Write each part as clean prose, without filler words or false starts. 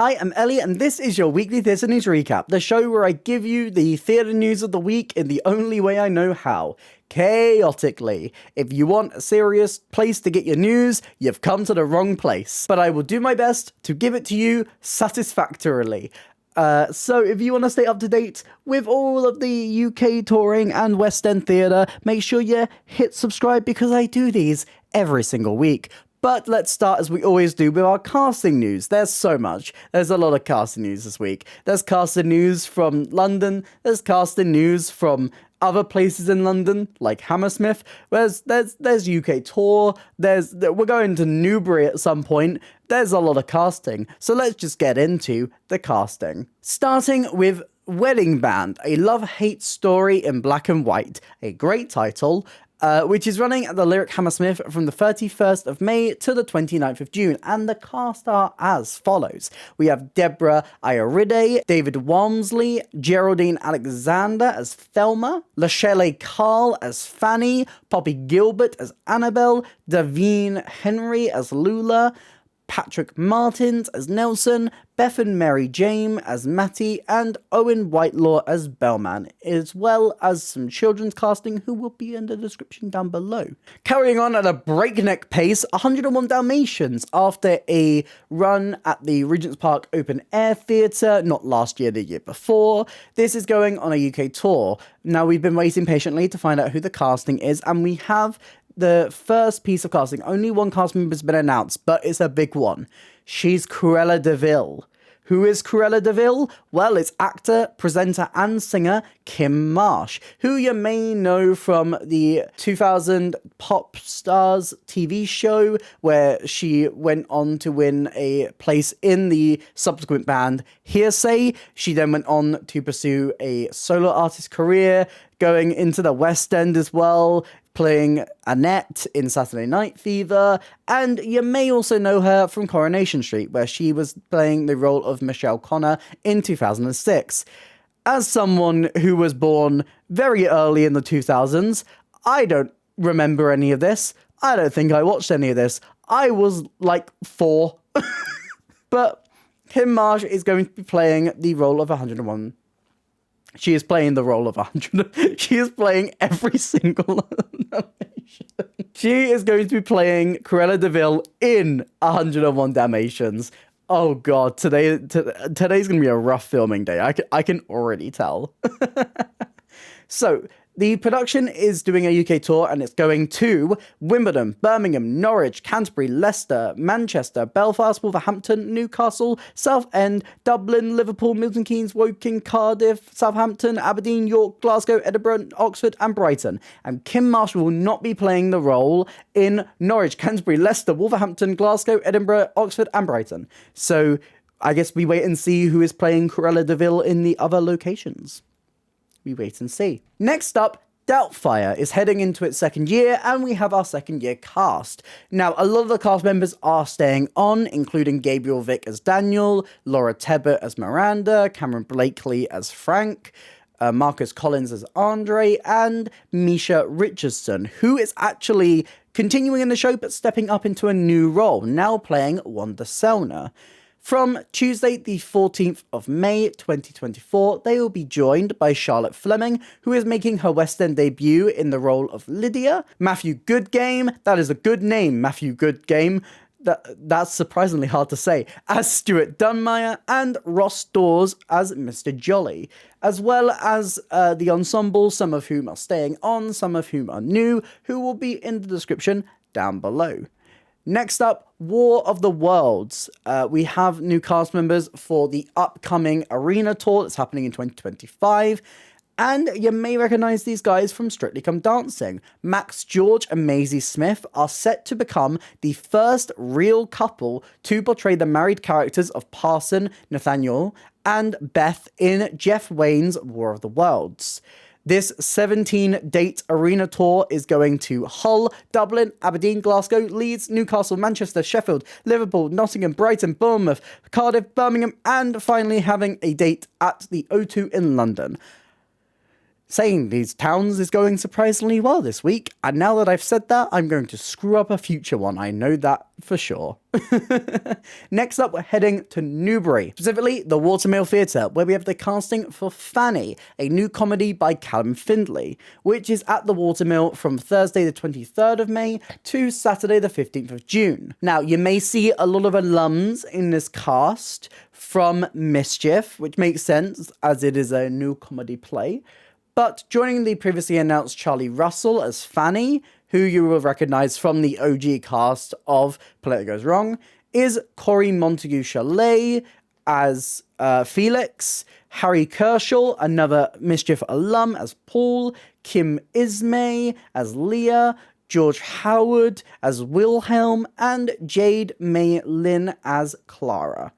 I am Ellie, and this is your weekly theatre news recap, the show where I give you the theatre news of the week in the only way I know how, chaotically. If you want a serious place to get your news, you've come to the wrong place. But I will do my best to give it to you satisfactorily. So if you want to stay up to date with all of the UK touring and West End theatre, make sure you hit subscribe because I do these every single week. But let's start, as we always do, with our casting news. There's so much. There's a lot of casting news this week. There's casting news from London. There's casting news from other places in London, like Hammersmith. There's UK tour. We're going to Newbury at some point. There's a lot of casting. So let's just get into the casting. Starting with Wedding Band, a love-hate story in black and white. A great title. Which is running at the Lyric Hammersmith from the 31st of May to the 29th of June, and the cast are as follows. We have Deborah Ioride, David Walmsley, Geraldine Alexander as Thelma, Lachelle Carl as Fanny, Poppy Gilbert as Annabelle, Davine Henry as Lula, Patrick Martins as Nelson, Bethan Mary James as Matty, and Owen Whitelaw as Bellman, as well as some children's casting who will be in the description down below. Carrying on at a breakneck pace, 101 Dalmatians, after a run at the Regent's Park Open Air Theatre, not last year, the year before. This is going on a UK tour. Now, we've been waiting patiently to find out who the casting is, and we have the first piece of casting. Only one cast member has been announced, but it's a big one. She's Cruella de Vil. Who is Cruella de Vil? Well, it's actor, presenter, and singer Kim Marsh, who you may know from the 2000 Pop Stars TV show, where she went on to win a place in the subsequent band Hearsay. She then went on to pursue a solo artist career, going into the West End as well, playing Annette in Saturday Night Fever, and you may also know her from Coronation Street, where she was playing the role of Michelle Connor in 2006. As someone who was born very early in the 2000s, I don't remember any of this. I don't think I watched any of this. I was like 4. But Kim Marsh is going to be playing the role of 101. She is playing the role of 100. She is playing every single Dalmatian. She is going to be playing Cruella de Vil in 101 Dalmatians. Oh god, today's going to be a rough filming day. I can already tell. So, the production is doing a UK tour, and it's going to Wimbledon, Birmingham, Norwich, Canterbury, Leicester, Manchester, Belfast, Wolverhampton, Newcastle, Southend, Dublin, Liverpool, Milton Keynes, Woking, Cardiff, Southampton, Aberdeen, York, Glasgow, Edinburgh, Oxford, and Brighton. And Kim Marsh will not be playing the role in Norwich, Canterbury, Leicester, Wolverhampton, Glasgow, Edinburgh, Oxford, and Brighton. So I guess we wait and see who is playing Cruella de Vil in the other locations. We wait and see. Next up, DOUBTFIRE is heading into its second year, and we have our second year cast. Now, a lot of the cast members are staying on, including Gabriel Vick as Daniel, Laura Tebbett as Miranda, Cameron Blakely as Frank, Marcus Collins as Andre, and Misha Richardson, who is actually continuing in the show but stepping up into a new role, now playing Wanda Selner. From Tuesday, the 14th of May, 2024, they will be joined by Charlotte Fleming, who is making her West End debut in the role of Lydia, Matthew Goodgame, that is a good name, Matthew Goodgame, that's surprisingly hard to say, as Stuart Dunmire, and Ross Dawes as Mr. Jolly, as well as the ensemble, some of whom are staying on, some of whom are new, who will be in the description down below. Next up, War of the Worlds. We have new cast members for the upcoming arena tour that's happening in 2025. And you may recognise these guys from Strictly Come Dancing. Max George and Maisie Smith are set to become the first real couple to portray the married characters of Parson, Nathaniel, and Beth in Jeff Wayne's War of the Worlds. This 17-date arena tour is going to Hull, Dublin, Aberdeen, Glasgow, Leeds, Newcastle, Manchester, Sheffield, Liverpool, Nottingham, Brighton, Bournemouth, Cardiff, Birmingham, and finally having a date at the O2 in London. Saying these towns is going surprisingly well this week, and now that I've said that, I'm going to screw up a future one. I know that for sure. Next up, we're heading to Newbury, specifically the Watermill Theatre, where we have the casting for Fanny, a new comedy by Callum Findlay, which is at the Watermill from Thursday the 23rd of May to Saturday the 15th of June. Now, you may see a lot of alums in this cast from Mischief, which makes sense as it is a new comedy play. But joining the previously announced Charlie Russell as Fanny, who you will recognise from the OG cast of Play It Goes Wrong, is Corey Montague-Chalet as Felix, Harry Kerschel, another Mischief alum, as Paul, Kim Ismay as Leah, George Howard as Wilhelm, and Jade May Lynn as Clara.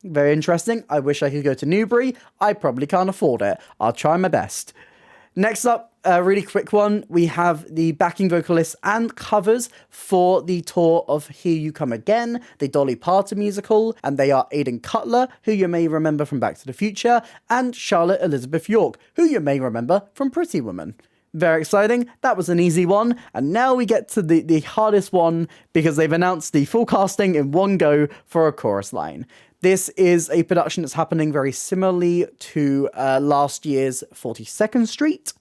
Very interesting. I wish I could go to Newbury. I probably can't afford it. I'll try my best. Next up, a really quick one. We have the backing vocalists and covers for the tour of Here You Come Again, the Dolly Parton musical, and they are Aidan Cutler, who you may remember from Back to the Future, and Charlotte Elizabeth York, who you may remember from Pretty Woman. Very exciting. That was an easy one. And now we get to the hardest one, because they've announced the full casting in one go for a chorus line. This is a production that's happening very similarly to last year's 42nd Street,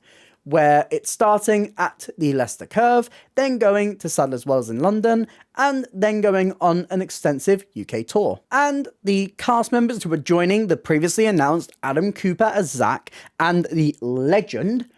where it's starting at the Leicester Curve, then going to Sadler's Wells in London, and then going on an extensive UK tour. And the cast members who are joining the previously announced Adam Cooper as Zach and the legend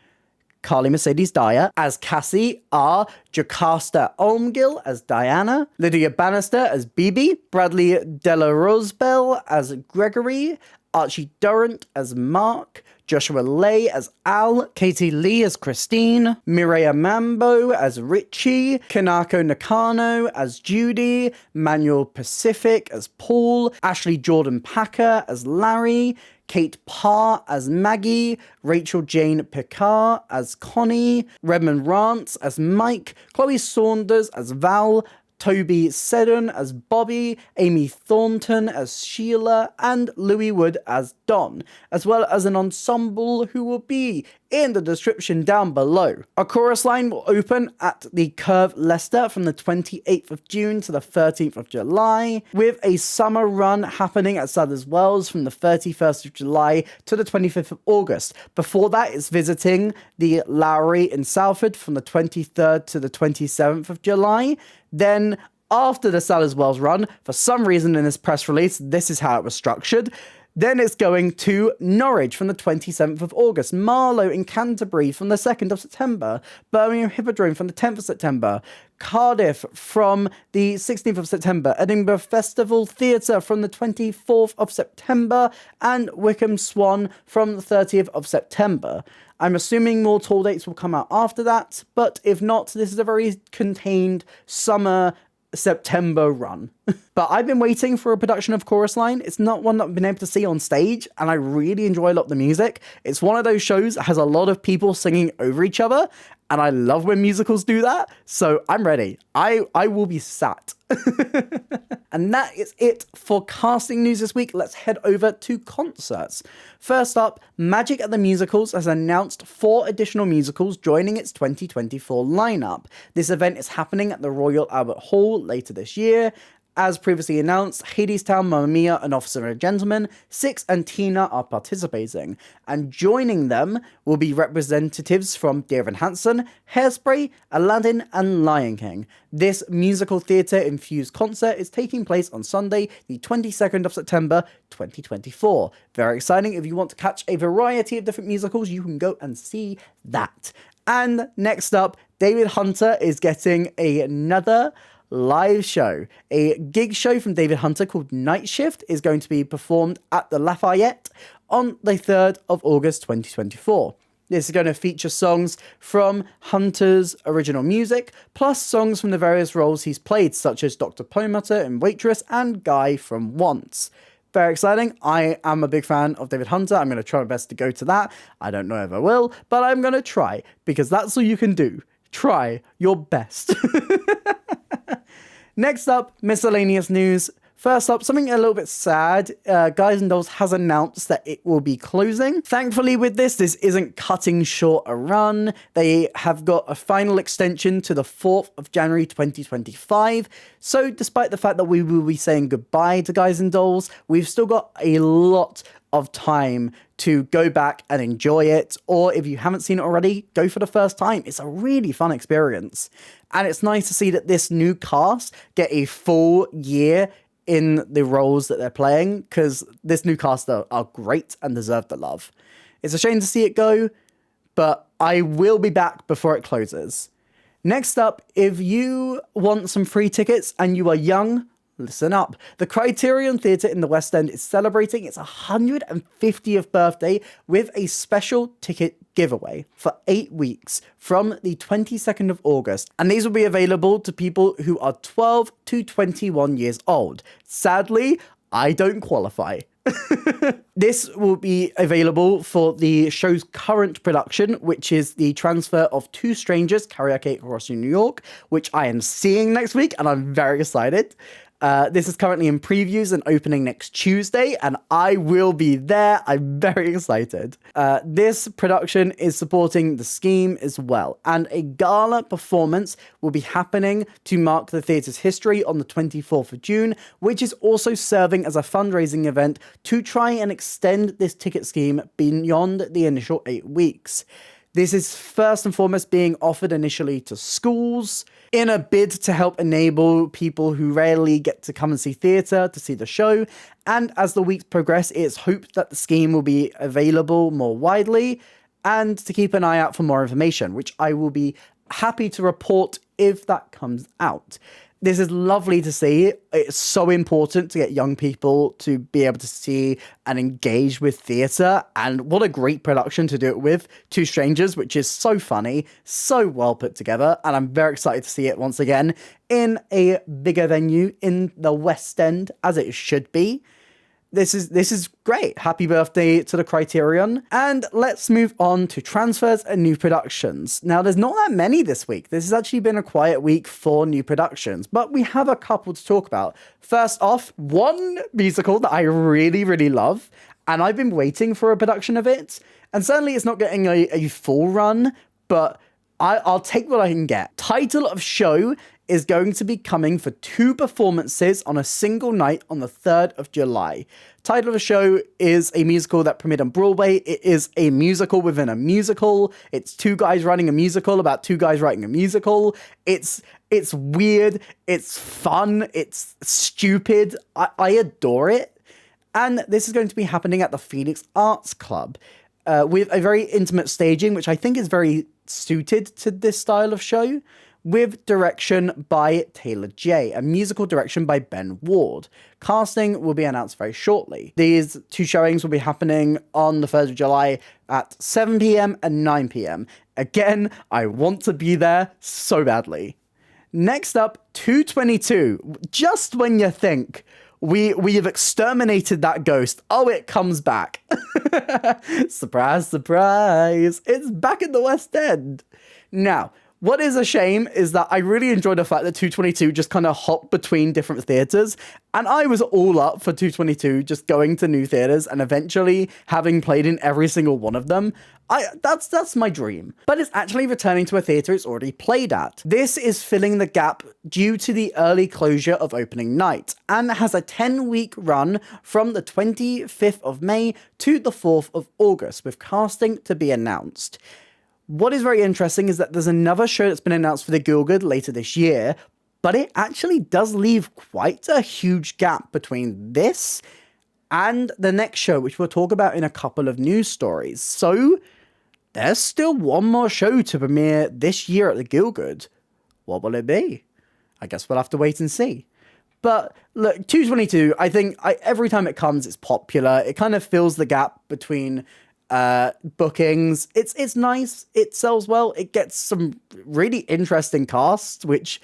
Carly Mercedes Dyer as Cassie are Jocasta Olmgill as Diana, Lydia Bannister as Bibi, Bradley Della Rosebell as Gregory, Archie Durrant as Mark, Joshua Lay as Al, Katie Lee as Christine, Mireya Mambo as Richie, Kanako Nakano as Judy, Manuel Pacific as Paul, Ashley Jordan Packer as Larry, Kate Parr as Maggie, Rachel Jane Picard as Connie, Redmond Rance as Mike, Chloe Saunders as Val, Toby Seddon as Bobby, Amy Thornton as Sheila, and Louis Wood as Don, as well as an ensemble who will be in the description down below. A chorus line will open at the Curve Leicester from the 28th of June to the 13th of July, with a summer run happening at Sadler's Wells from the 31st of July to the 25th of August. Before that, it's visiting the Lowry in Salford from the 23rd to the 27th of July. Then, after the Sadler's Wells run, for some reason in this press release, this is how it was structured. Then it's going to Norwich from the 27th of August, Marlow in Canterbury from the 2nd of September, Birmingham Hippodrome from the 10th of September, Cardiff from the 16th of September, Edinburgh Festival Theatre from the 24th of September, and Wycombe Swan from the 30th of September. I'm assuming more tour dates will come out after that, but if not, this is a very contained summer September run. But I've been waiting for a production of Chorus Line. It's not one that I've been able to see on stage, and I really enjoy a lot of the music. It's one of those shows that has a lot of people singing over each other, and I love when musicals do that, so I'm ready. I will be sat. And that is it for casting news this week. Let's head over to concerts. First up, Magic at the Musicals has announced 4 additional musicals joining its 2024 lineup. This event is happening at the Royal Albert Hall later this year. As previously announced, Hadestown, Mamma Mia, and Officer and a Gentleman, Six and Tina are participating, and joining them will be representatives from Dear Evan Hansen, Hairspray, Aladdin, and Lion King. This musical theatre-infused concert is taking place on Sunday, the 22nd of September, 2024. Very exciting. If you want to catch a variety of different musicals, you can go and see that. And next up, David Hunter is getting another live show. A gig show from David Hunter called Night Shift is going to be performed at the Lafayette on the 3rd of August 2024. This is going to feature songs from Hunter's original music, plus songs from the various roles he's played, such as Dr. Perlmutter in Waitress and Guy from Once. Very exciting. I am a big fan of David Hunter. I'm going to try my best to go to that. I don't know if I will, but I'm going to try, because that's all you can do. Try your best. Next up, miscellaneous news First up, something a little bit sad. Guys and Dolls has announced that it will be closing. Thankfully with this isn't cutting short a run. They have got a final extension to the 4th of January 2025. So despite the fact that we will be saying goodbye to Guys and Dolls, we've still got a lot of time to go back and enjoy it. Or if you haven't seen it already, go for the first time. It's a really fun experience. And it's nice to see that this new cast get a full year in the roles that they're playing, because this new cast are great and deserve the love. It's a shame to see it go, but I will be back before it closes. Next up, if you want some free tickets and you are young, listen up. The Criterion Theatre in the West End is celebrating its 150th birthday with a special ticket giveaway for 8 weeks from the 22nd of August. And these will be available to people who are 12 to 21 years old. Sadly, I don't qualify. This will be available for the show's current production, which is the transfer of Two Strangers Karaoke Across New York, which I am seeing next week, and I'm very excited. This is currently in previews and opening next Tuesday, and I will be there. I'm very excited. This production is supporting the scheme as well, and a gala performance will be happening to mark the theatre's history on the 24th of June, which is also serving as a fundraising event to try and extend this ticket scheme beyond the initial 8 weeks. This is first and foremost being offered initially to schools in a bid to help enable people who rarely get to come and see theatre to see the show. And as the weeks progress, it's hoped that the scheme will be available more widely, and to keep an eye out for more information, which I will be happy to report if that comes out. This is lovely to see. It's so important to get young people to be able to see and engage with theatre, and what a great production to do it with. Two Strangers, which is so funny, so well put together, and I'm very excited to see it once again in a bigger venue in the West End, as it should be. This is great. Happy birthday to the Criterion. And let's move on to transfers and new productions. Now, there's not that many this week. This has actually been a quiet week for new productions, but we have a couple to talk about. First off, one musical that I really, really love, and I've been waiting for a production of it, and certainly it's not getting a full run, but I'll take what I can get. Title of show is going to be coming for 2 performances on a single night on the 3rd of July. Title of the show is a musical that premiered on Broadway. It is a musical within a musical. It's 2 guys writing a musical about 2 guys writing a musical. It's weird, it's fun, it's stupid. I adore it. And this is going to be happening at the Phoenix Arts Club with a very intimate staging, which I think is very suited to this style of show, with direction by Taylor J, a musical direction by Ben Ward. Casting will be announced very shortly. These 2 showings will be happening on the 3rd of July at 7 p.m. and 9 p.m. Again, I want to be there so badly. Next up, 222. Just when you think we have exterminated that ghost, oh, it comes back. Surprise, surprise. It's back in the West End. Now, what is a shame is that I really enjoyed the fact that 222 just kind of hopped between different theatres, and I was all up for 222 just going to new theatres and eventually having played in every single one of them. That's my dream. But it's actually returning to a theatre it's already played at. This is filling the gap due to the early closure of opening night, and has a 10-week run from the 25th of May to the 4th of August, with casting to be announced. What is very interesting is that there's another show that's been announced for the Gielgud later this year, but it actually does leave quite a huge gap between this and the next show, which we'll talk about in a couple of news stories. So there's still one more show to premiere this year at the Gielgud. What will it be? I guess we'll have to wait and see. But look, 222, I think every time it comes, it's popular. It kind of fills the gap between bookings. It's nice, it sells well, it gets some really interesting casts, which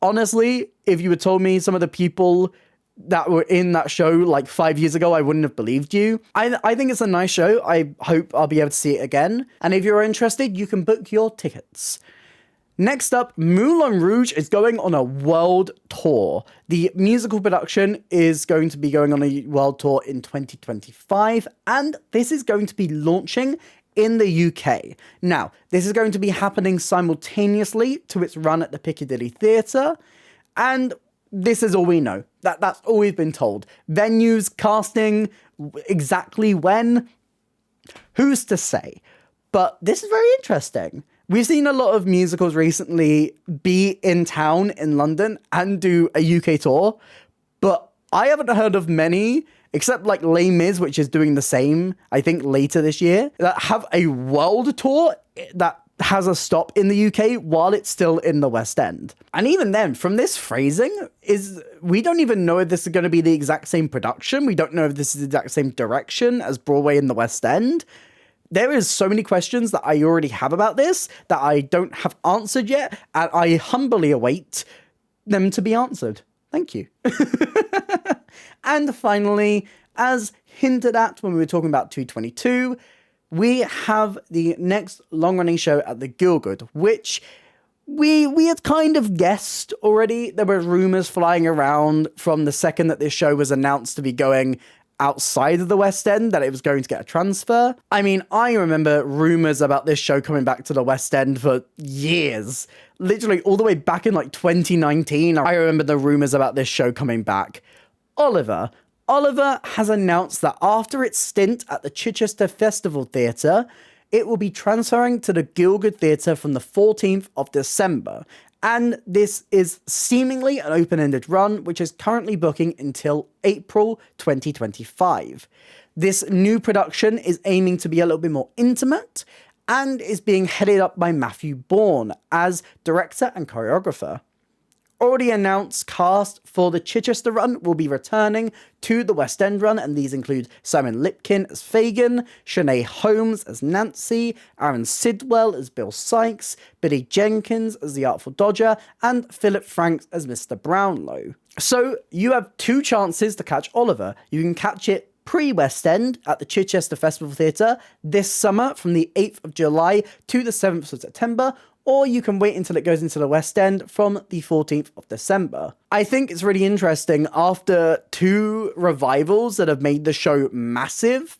honestly, if you had told me some of the people that were in that show like 5 years ago, I wouldn't have believed you. I think it's a nice show. I hope I'll be able to see it again, and if you're interested, you can book your tickets. Next up, Moulin Rouge is going on a world tour. The musical production is going to be going on a world tour in 2025, and this is going to be launching in the UK. Now, this is going to be happening simultaneously to its run at the Piccadilly Theatre, and this is all we know. That's all we've been told. Venues, casting, exactly when, who's to say? But this is very interesting. We've seen a lot of musicals recently be in town in London and do a UK tour, but I haven't heard of many, except like Les Mis, which is doing the same, I think, later this year, that have a world tour that has a stop in the UK while it's still in the West End. And even then, from this phrasing, we don't even know if this is going to be the exact same production. We don't know if this is the exact same direction as Broadway in the West End. There is so many questions that I already have about this that I don't have answered yet, and I humbly await them to be answered. Thank you. And finally, as hinted at when we were talking about 222, we have the next long-running show at the Gielgud, which we had kind of guessed already. There were rumours flying around from the second that this show was announced to be going outside of the West End, that it was going to get a transfer. I mean, I remember rumours about this show coming back to the West End for years. Literally all the way back in like 2019, I remember the rumours about this show coming back. Oliver has announced that after its stint at the Chichester Festival Theatre, it will be transferring to the Gielgud Theatre from the 14th of December. And this is seemingly an open-ended run, which is currently booking until April 2025. This new production is aiming to be a little bit more intimate and is being headed up by Matthew Bourne as director and choreographer. Already announced cast for the Chichester run will be returning to the West End run, and these include Simon Lipkin as Fagin, Shanae Holmes as Nancy, Aaron Sidwell as Bill Sykes, Billy Jenkins as the Artful Dodger, and Philip Franks as Mr. Brownlow. So you have two chances to catch Oliver. You can catch it pre-West End at the Chichester Festival Theatre this summer from the 8th of July to the 7th of September, or you can wait until it goes into the West End from the 14th of December. I think it's really interesting, after two revivals that have made the show massive,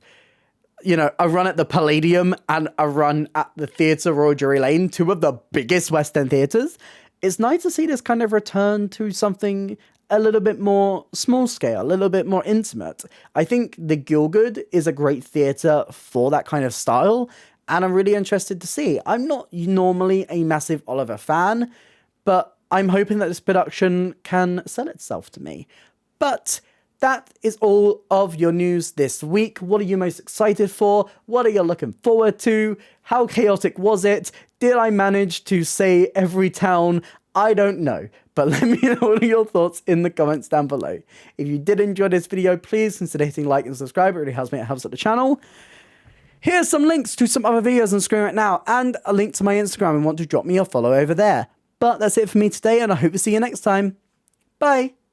you know, a run at the Palladium and a run at the Theatre Royal Drury Lane, two of the biggest West End theatres, it's nice to see this kind of return to something a little bit more small scale, a little bit more intimate. I think the Gielgud is a great theatre for that kind of style, and I'm really interested to see. I'm not normally a massive Oliver fan, but I'm hoping that this production can sell itself to me. But that is all of your news this week. What are you most excited for? What are you looking forward to? How chaotic was it? Did I manage to say every town? I don't know, but let me know all your thoughts in the comments down below. If you did enjoy this video, please consider hitting like and subscribe. It really helps me, it helps out the channel. Here's some links to some other videos on screen right now, and a link to my Instagram and want to drop me a follow over there. But that's it for me today, and I hope to see you next time. Bye!